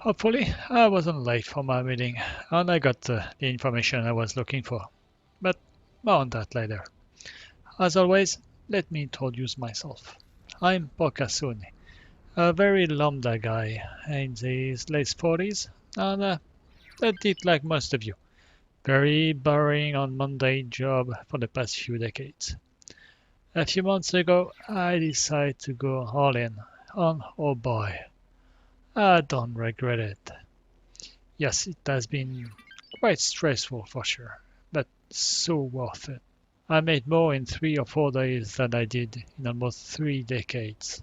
Hopefully, I wasn't late for my meeting and I got the information I was looking for. But more on that later. As always, let me introduce myself. I'm Pok, a very lambda guy in his late 40s, and I did like most of you. Very boring and mundane job for the past few decades. A few months ago, I decided to go all in, and oh boy, I don't regret it. Yes, it has been quite stressful for sure, but so worth it. I made more in 3 or 4 days than I did in almost 3 decades.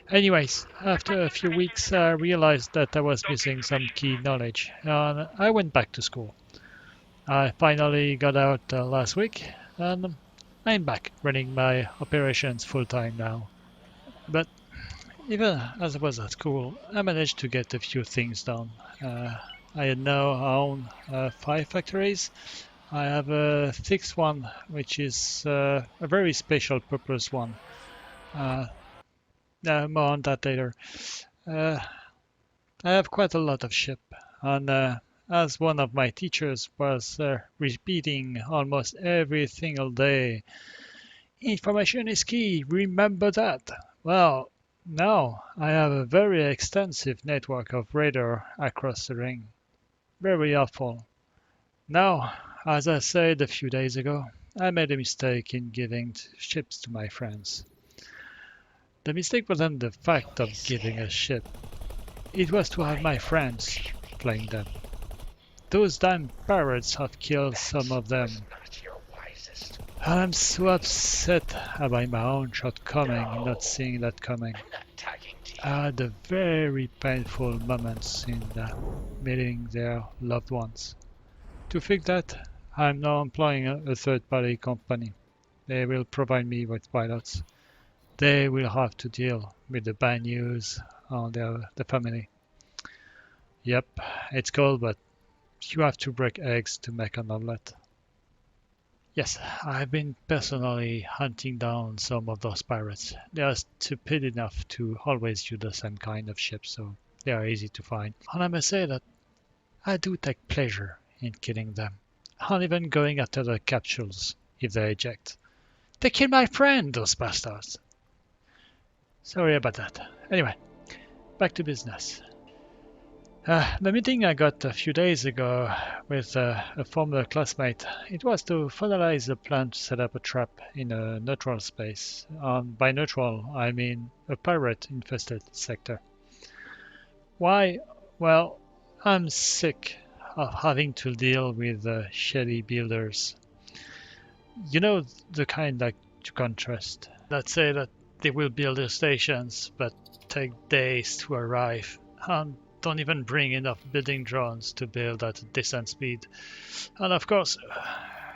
Anyways, after a few weeks, I realized that I was missing some key knowledge, and I went back to school. I finally got out last week, and I'm back running my operations full time now. But even as I was at school, I managed to get a few things done. I now own 5 factories. I have a sixth one, which is a very special purpose one. Uh, More on that later. Uh, I have quite a lot of ship, and as one of my teachers was repeating almost every single day, information is key, remember that. Well, now I have a very extensive network of radar across the ring. Very helpful. Now, as I said a few days ago, I made a mistake in giving ships to my friends. The mistake wasn't the fact of giving a ship, it was to have my friends playing them. Those damn pirates have killed some of them. And I'm so upset about my own shortcoming in not seeing that coming. I had a very painful moments in meeting their loved ones. To fix that, I'm now employing a third-party company. They will provide me with pilots. They will have to deal with the bad news on the family. Yep, it's cold, but you have to break eggs to make an omelette. Yes, I've been personally hunting down some of those pirates. They are stupid enough to always use the same kind of ship, so they are easy to find. And I must say that I do take pleasure in killing them, and even going after the capsules if they eject. They killed my friend, those bastards! Sorry about that. Anyway, back to business. The meeting I got a few days ago with a former classmate, it was to finalize a plan to set up a trap in a neutral space. By neutral, I mean a pirate-infested sector. Why? Well, I'm sick of having to deal with shady builders. You know, the kind that you can't trust. That say that they will build their stations, but take days to arrive, and don't even bring enough building drones to build at a decent speed. And of course,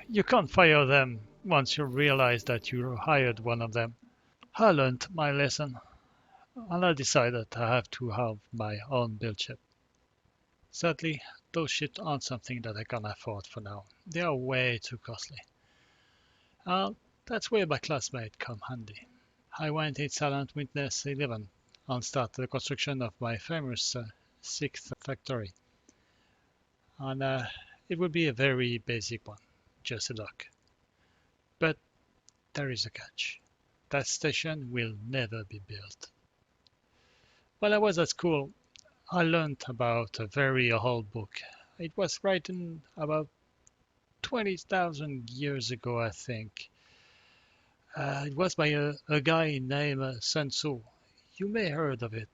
you can't fire them once you realize that you hired one of them. I learned my lesson, and I decided I have to have my own build ship. Sadly, those ships aren't something that I can afford for now. They are way too costly. And that's where my classmate come handy. I went in Silent Witness 11 and started the construction of my famous sixth factory. And it would be a very basic one, just a dock. But there is a catch. That station will never be built. While I was at school, I learned about a very old book. It was written about 20,000 years ago, I think. It was by a guy named Sun Tzu. You may have heard of it.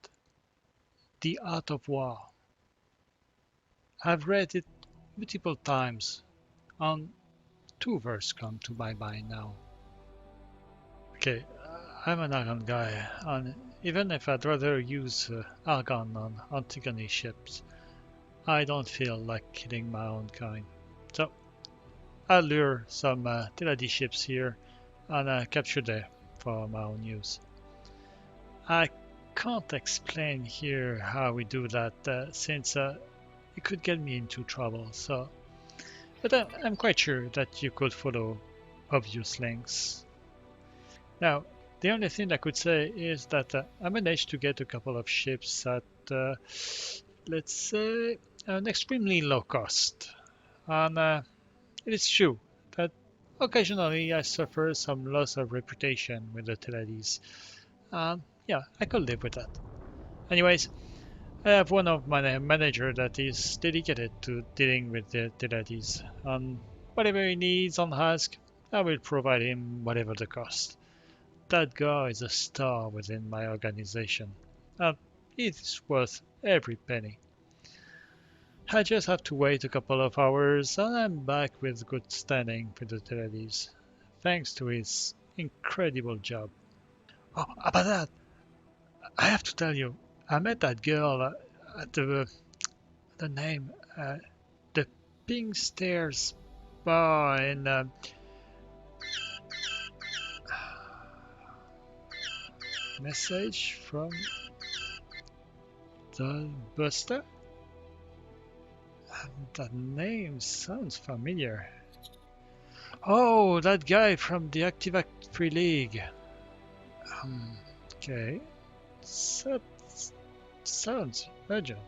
The Art of War. I've read it multiple times, and two verses come to my mind now. Okay, I'm an argon guy, and even if I'd rather use argon on Antigone ships, I don't feel like killing my own kind. So I'll lure some Teladies ships here and capture them for my own use. I can't explain here how we do that since it could get me into trouble, but I'm quite sure that you could follow obvious links. Now, The only thing I could say is that I managed to get a couple of ships at, let's say, an extremely low cost. And it is true that occasionally I suffer some loss of reputation with the Teladies. Yeah, I could live with that. Anyways, I have one of my manager that is dedicated to dealing with the Teladies. And whatever he needs on ask, I will provide him whatever the cost. That guy is a star within my organization, and it's worth every penny. I just have to wait a couple of hours and I'm back with good standing with the Teladies, thanks to his incredible job. Oh, about that, I have to tell you, I met that girl at the name, the Pink Stairs bar in message from the Buster. That name sounds familiar. Oh, that guy from the Active Act Free League. Um, okay. That sounds urgent.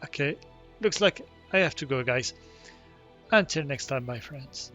Okay. Looks like I have to go, guys. Until next time, my friends.